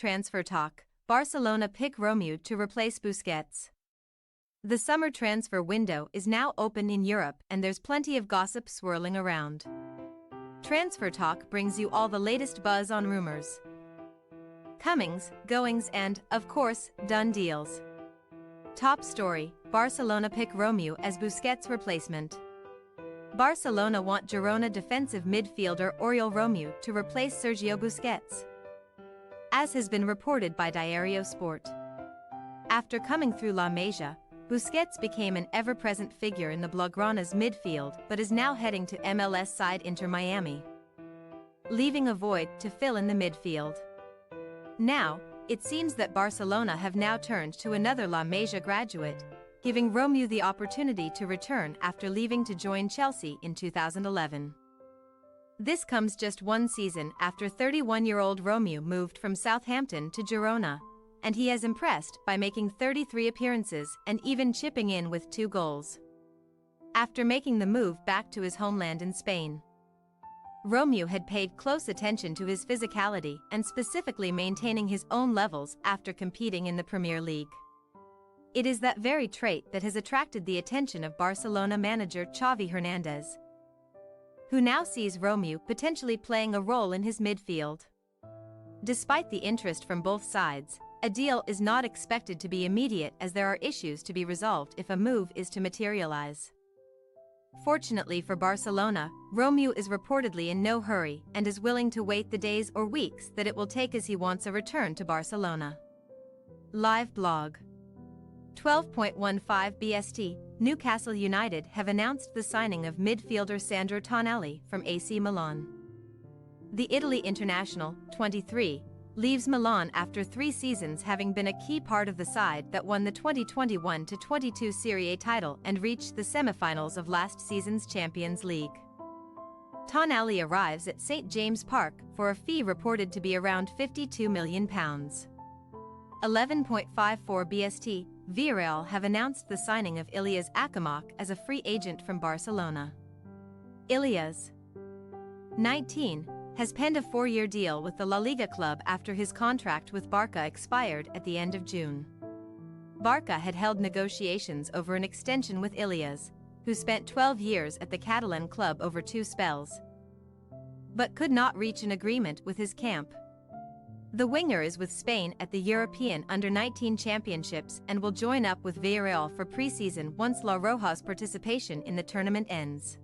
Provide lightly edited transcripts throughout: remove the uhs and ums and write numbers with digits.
transfer talk, Barcelona pick Romeu to replace Busquets. The summer transfer window is now open in Europe and there's plenty of gossip swirling around. Transfer Talk brings you all the latest buzz on rumors, comings, goings and, of course, done deals. Top story, Barcelona pick Romeu as Busquets' replacement. Barcelona want Girona defensive midfielder Oriol Romeu to replace Sergio Busquets, as has been reported by Diario Sport. After coming through La Masia, Busquets became an ever-present figure in the Blaugrana's midfield but is now heading to MLS side Inter Miami, leaving a void to fill in the midfield. Now, it seems that Barcelona have now turned to another La Masia graduate, giving Romeu the opportunity to return after leaving to join Chelsea in 2011. This comes just one season after 31-year-old Romeu moved from Southampton to Girona, and he has impressed by making 33 appearances and even chipping in with 2 goals. After making the move back to his homeland in Spain, Romeu had paid close attention to his physicality and specifically maintaining his own levels after competing in the Premier League. It is that very trait that has attracted the attention of Barcelona manager Xavi Hernandez, who now sees Romeu potentially playing a role in his midfield. Despite the interest from both sides, a deal is not expected to be immediate as there are issues to be resolved if a move is to materialize. Fortunately for Barcelona, Romeu is reportedly in no hurry and is willing to wait the days or weeks that it will take as he wants a return to Barcelona. Live blog. 12.15 BST, Newcastle United have announced the signing of midfielder Sandro Tonali from AC Milan. The Italy international, 23, leaves Milan after 3 seasons, having been a key part of the side that won the 2021-22 Serie A title and reached the semi-finals of last season's Champions League. Tonali arrives at St James Park for a fee reported to be around £52 million. 11.54 BST, Villarreal have announced the signing of Ilyas Akamak as a free agent from Barcelona. Ilyas, 19, has penned a 4-year deal with the La Liga club after his contract with Barca expired at the end of June. Barca had held negotiations over an extension with Ilyas, who spent 12 years at the Catalan club over 2 spells, but could not reach an agreement with his camp. The winger is with Spain at the European Under-19 Championships and will join up with Villarreal for pre-season once La Roja's participation in the tournament ends.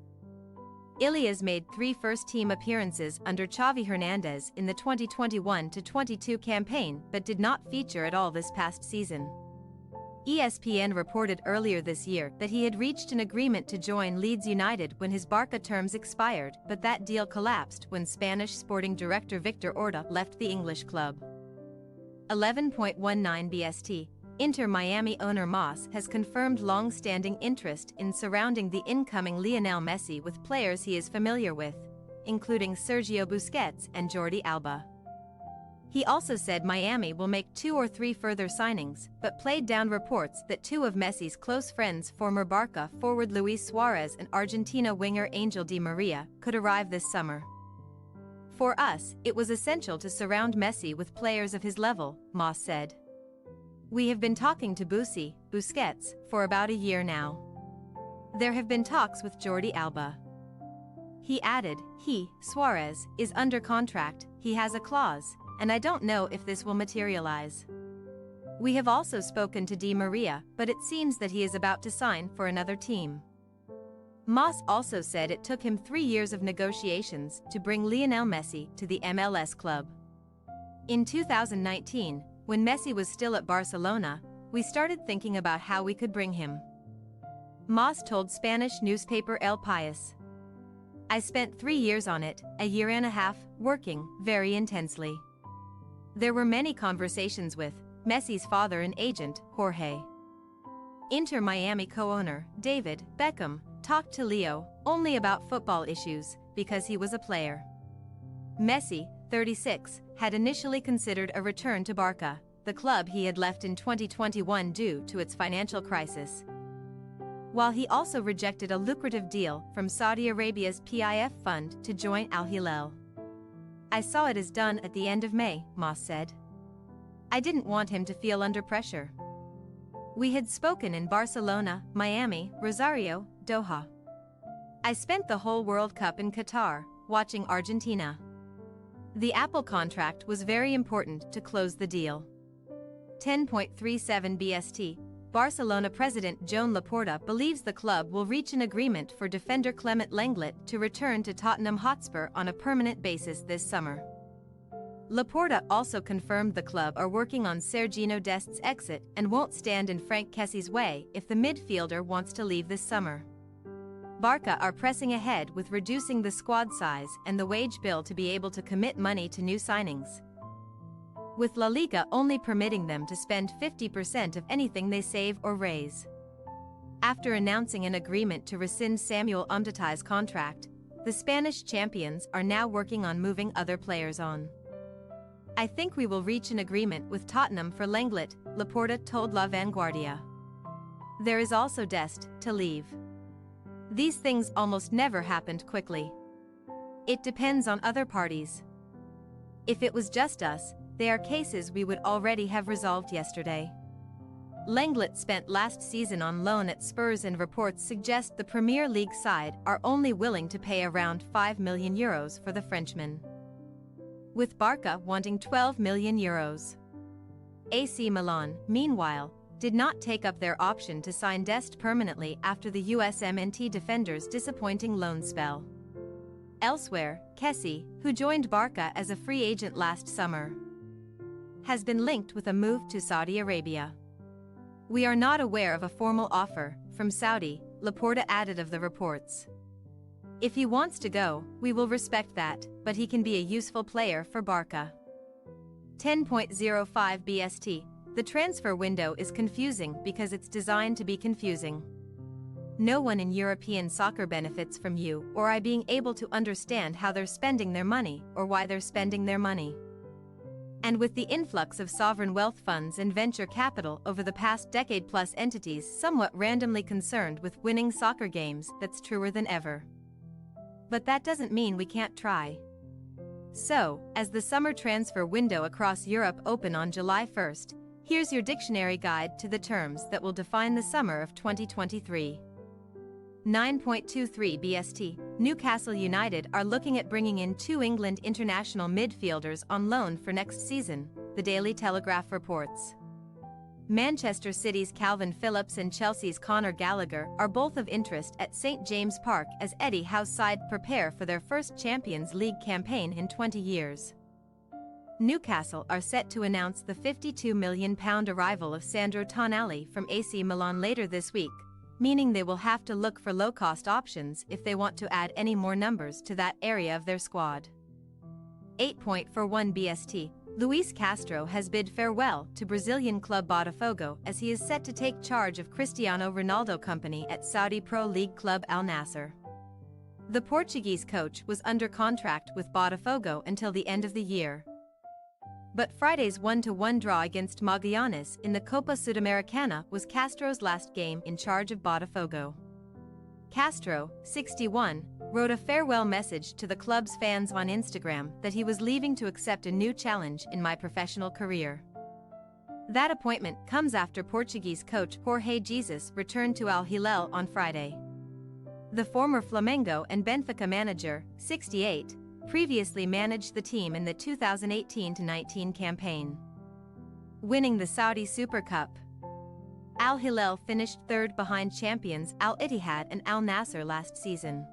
Ilyas made 3 first-team appearances under Xavi Hernandez in the 2021-22 campaign but did not feature at all this past season. ESPN reported earlier this year that he had reached an agreement to join Leeds United when his Barca terms expired, but that deal collapsed when Spanish sporting director Victor Orta left the English club. 11.19 BST, Inter Miami owner Moss has confirmed long-standing interest in surrounding the incoming Lionel Messi with players he is familiar with, including Sergio Busquets and Jordi Alba. He also said Miami will make 2 or 3 further signings, but played down reports that 2 of Messi's close friends, former Barca forward Luis Suarez and Argentina winger Angel Di Maria, could arrive this summer. For us, it was essential to surround Messi with players of his level, Moss said. We have been talking to Busquets, for about a year now. There have been talks with Jordi Alba. He added, Suarez, is under contract, he has a clause, and I don't know if this will materialize. We have also spoken to Di Maria, but it seems that he is about to sign for another team. Moss also said it took him 3 years of negotiations to bring Lionel Messi to the MLS club. In 2019, when Messi was still at Barcelona, we started thinking about how we could bring him. Moss told Spanish newspaper El País. I spent 3 years on it, a year and a half, working very intensely. There were many conversations with Messi's father and agent, Jorge. Inter Miami co-owner, David Beckham, talked to Leo only about football issues because he was a player. Messi, 36, had initially considered a return to Barca, the club he had left in 2021 due to its financial crisis, while he also rejected a lucrative deal from Saudi Arabia's PIF fund to join Al Hilal. I saw it as done at the end of May, Moss said. I didn't want him to feel under pressure. We had spoken in Barcelona, Miami, Rosario, Doha. I spent the whole World Cup in Qatar, watching Argentina. The Apple contract was very important to close the deal. 10.37 BST, Barcelona president Joan Laporta believes the club will reach an agreement for defender Clement Lenglet to return to Tottenham Hotspur on a permanent basis this summer. Laporta also confirmed the club are working on Sergiño Dest's exit and won't stand in Frank Kessie's way if the midfielder wants to leave this summer. Barca are pressing ahead with reducing the squad size and the wage bill to be able to commit money to new signings, with La Liga only permitting them to spend 50% of anything they save or raise. After announcing an agreement to rescind Samuel Umtiti's contract, the Spanish champions are now working on moving other players on. I think we will reach an agreement with Tottenham for Lenglet, Laporta told La Vanguardia. There is also Dest to leave. These things almost never happened quickly. It depends on other parties. If it was just us, they are cases we would already have resolved yesterday. Lenglet spent last season on loan at Spurs and reports suggest the Premier League side are only willing to pay around €5 million for the Frenchman, with Barca wanting €12 million. AC Milan, meanwhile, did not take up their option to sign Dest permanently after the USMNT defender's disappointing loan spell. Elsewhere, Kessie, who joined Barca as a free agent last summer, has been linked with a move to Saudi Arabia. We are not aware of a formal offer from Saudi, Laporta added of the reports. If he wants to go, we will respect that, but he can be a useful player for Barca. 10.05 BST. The transfer window is confusing because it's designed to be confusing. No one in European soccer benefits from you or I being able to understand how they're spending their money or why they're spending their money. And with the influx of sovereign wealth funds and venture capital over the past decade plus entities somewhat randomly concerned with winning soccer games, that's truer than ever. But that doesn't mean we can't try. So, as the summer transfer window across Europe open on July 1st, here's your dictionary guide to the terms that will define the summer of 2023. 9.23 BST. Newcastle United are looking at bringing in two England international midfielders on loan for next season, the Daily Telegraph reports. Manchester City's Calvin Phillips and Chelsea's Conor Gallagher are both of interest at St James Park as Eddie Howe's side prepare for their first Champions League campaign in 20 years. Newcastle are set to announce the £52 million arrival of Sandro Tonali from AC Milan later this week, meaning they will have to look for low-cost options if they want to add any more numbers to that area of their squad. 8.41 BST. Luis Castro has bid farewell to Brazilian club Botafogo as he is set to take charge of Cristiano Ronaldo company at Saudi Pro League club Al Nassr. The Portuguese coach was under contract with Botafogo until the end of the year. But Friday's 1-1 draw against Magallanes in the Copa Sudamericana was Castro's last game in charge of Botafogo. Castro, 61, wrote a farewell message to the club's fans on Instagram that he was leaving to accept a new challenge in my professional career. That appointment comes after Portuguese coach Jorge Jesus returned to Al Hilal on Friday. The former Flamengo and Benfica manager, 68, previously managed the team in the 2018-19 campaign, winning the Saudi Super Cup. Al Hilal finished third behind champions Al Ittihad and Al Nassr last season.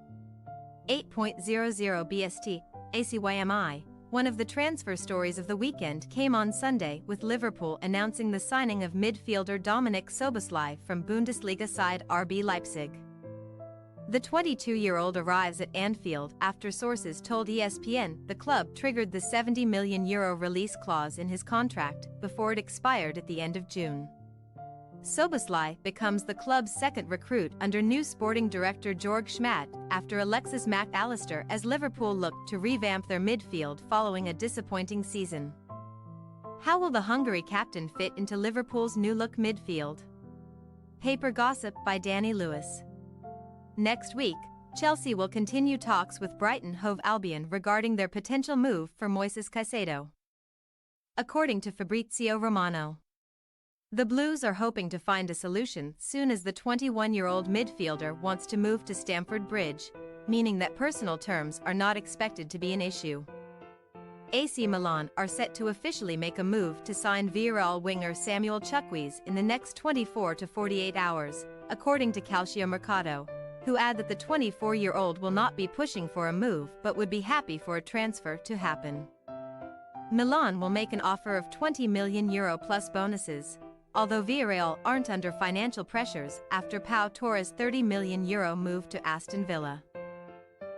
8.00 BST. ACYMI. One of the transfer stories of the weekend came on Sunday with Liverpool announcing the signing of midfielder Dominik Szoboszlai from Bundesliga side RB Leipzig. The 22-year-old arrives at Anfield after sources told ESPN the club triggered the €70 million release clause in his contract before it expired at the end of June. Szoboszlai becomes the club's second recruit under new sporting director Jörg Schmadt after Alexis Mac Allister as Liverpool looked to revamp their midfield following a disappointing season. How will the Hungary captain fit into Liverpool's new-look midfield? Paper Gossip by Danny Lewis. Next week, Chelsea will continue talks with Brighton Hove Albion regarding their potential move for Moises Caicedo. according to Fabrizio Romano. The Blues are hoping to find a solution soon as the 21-year-old midfielder wants to move to Stamford Bridge, meaning that personal terms are not expected to be an issue. AC Milan are set to officially make a move to sign Villarreal winger Samuel Chukwueze in the next 24 to 48 hours, according to Calciomercato, who add that the 24-year-old will not be pushing for a move but would be happy for a transfer to happen. Milan will make an offer of €20 million plus bonuses, although Villarreal aren't under financial pressures after Pau Torres' €30 million move to Aston Villa.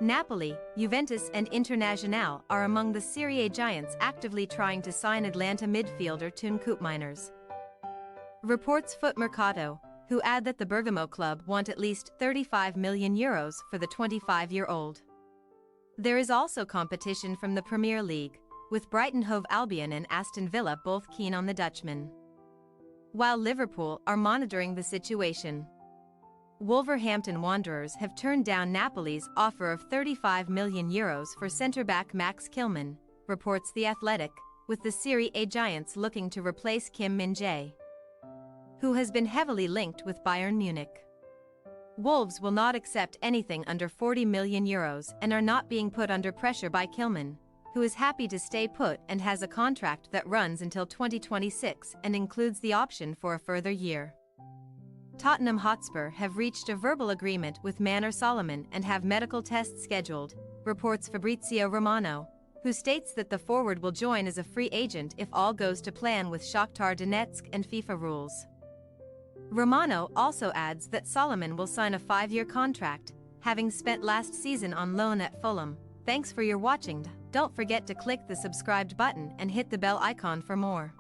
Napoli, Juventus and Internazionale are among the Serie A giants actively trying to sign Atlanta midfielder Tun Koopmeiners. Reports Foot Mercato, who add that the Bergamo club want at least €35 million for the 25-year-old. There is also competition from the Premier League, with Brighton Hove Albion and Aston Villa both keen on the Dutchman, while Liverpool are monitoring the situation. Wolverhampton Wanderers have turned down Napoli's offer of €35 million for centre-back Max Kilman, reports The Athletic, with the Serie A giants looking to replace Kim Min-jae, who has been heavily linked with Bayern Munich. Wolves will not accept anything under €40 million and are not being put under pressure by Kilman, who is happy to stay put and has a contract that runs until 2026 and includes the option for a further year. Tottenham Hotspur have reached a verbal agreement with Manor Solomon and have medical tests scheduled, reports Fabrizio Romano, who states that the forward will join as a free agent if all goes to plan with Shakhtar Donetsk and FIFA rules. Romano also adds that Solomon will sign a 5-year contract, having spent last season on loan at Fulham. Thanks for your watching. Don't forget to click the subscribed button and hit the bell icon for more.